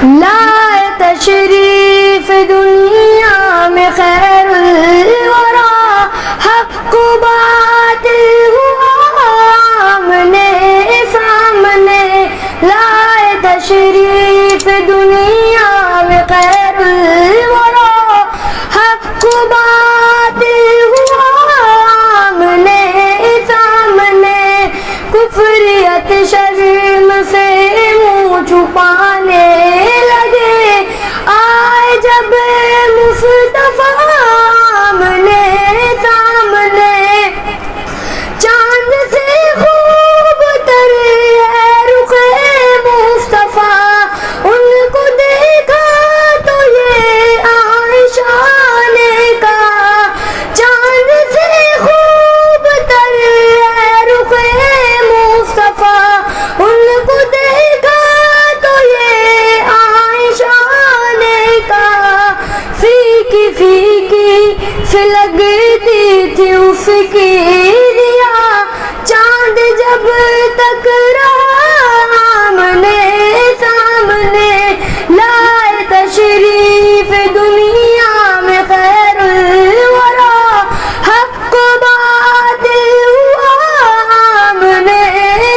لائے تشریف دنیا میں خیر الورا، حق و باطل ہوا آمنے سامنے، لائے تشریف دنیا میں خیر الورا، حق و باطل ہوا آمنے سامنے، کفریت شرم سے منہ چھپانے لگے، آئے جب مصطفیٰ آمنے سامنے، چاند سے خوب تر ہے رخ مصطفیٰ، ان کو دیکھا تو یہ عائشہ نے کہا، چاند سے خوب تر ہے رخ مصطفیٰ، ان کو دیکھا تو یہ عائشہ نے کہا، فیکی فیکی سی لگتی تھی اس کی دیا، چاند جب تک رہا آمنے سامنے، لائے تشریف دنیا میں خیر الورا، حق و باطل ہوا آمنے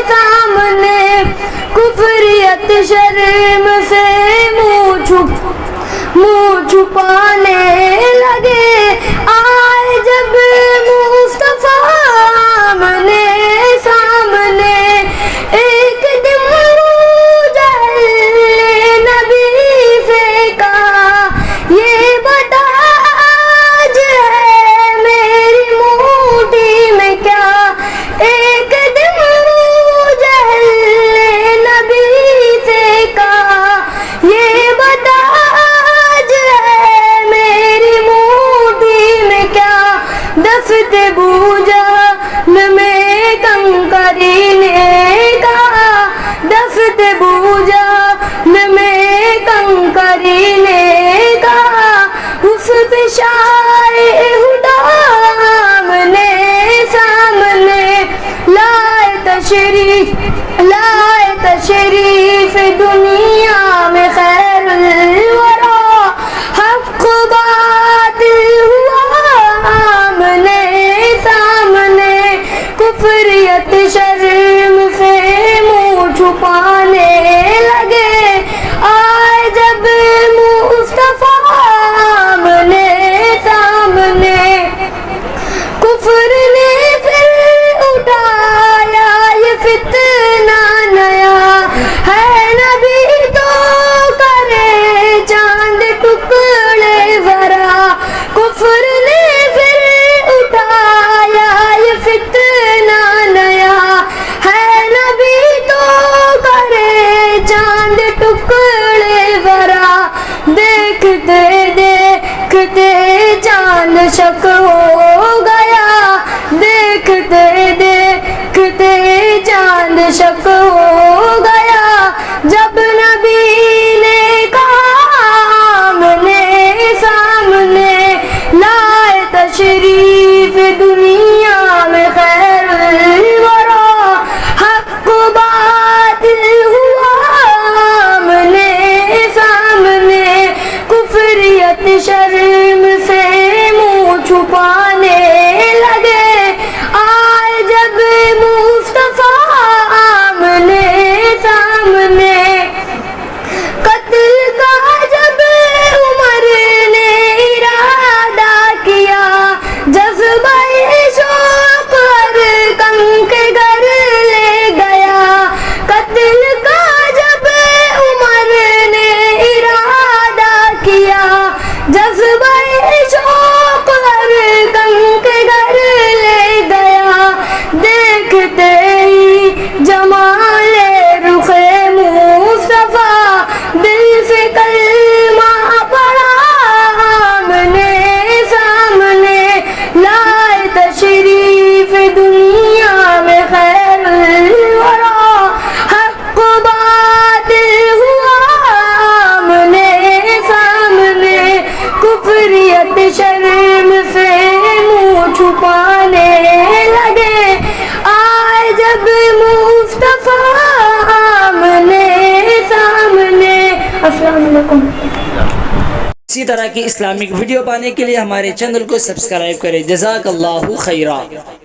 سامنے، کفریت شرم سے منہ چھپانے لگے، آئے جب مصطفیٰ آمنے سامنے، ایک دن جہل نبی سے کہا، یہ بتا آج ہے میری موٹی میں کیا، ایک دن جہل نبی سے کہا، یہ بتا آج ہے میری موٹی میں کیا، دست بوجھا میں کنکری نے کہا، دست بوجھا میں کنکری نے کہا، اس پہ شائع ہدا آمنے سامنے، لائے تشریف دنیا میں خیر الورا، حق و باطل ہوا آمنے سامنے، کفریت شرم سے منہ چھپانے لگے، آئے جب مصطفیٰ آمنے سامنے، کفر نے پھر اٹھایا یہ فتنہ نیا، ہے نبی تو کرے چاند ٹکڑے ذرا، کفر نے پھر اٹھایا یہ فتنہ نیا، ہے نبی تو کرے چاند ٹکڑے ذرا، دیکھتے دیکھتے چاند شک ہو گیا، دیکھتے دیکھتے چاند شک ہو گیا، جب نبی نے کہا آمنے سامنے، لائے تشریف دنیا میں خیر الورا، حق و باطل ہوا آمنے سامنے، کفریت شرم سے منہ چھپانے لگے، آئے جب مصطفیٰ آمنے سامنے، قتل کا جب عمر نے ارادہ کیا، جذبہ شوق ہر کم کے گھر لے گیا، قتل کا جب عمر نے ارادہ کیا، جذبہ شوق ہر کم کے گھر لے گیا، دیکھتے ہی جمال رخ مصطفیٰ، دل سے کلمہ پڑھا آمنے سامنے، لائے تشریف دنیا میں خیر الورا، حق و باطل ہوا آمنے سامنے، کفریت شرم سے منہ چھپانے لگے، آئے جب مصطفیٰ آمنے سامنے. السلام علیکم. اسی طرح کی اسلامک ویڈیو پانے کے لیے ہمارے چینل کو سبسکرائب کریں. جزاک اللہ خیرہ.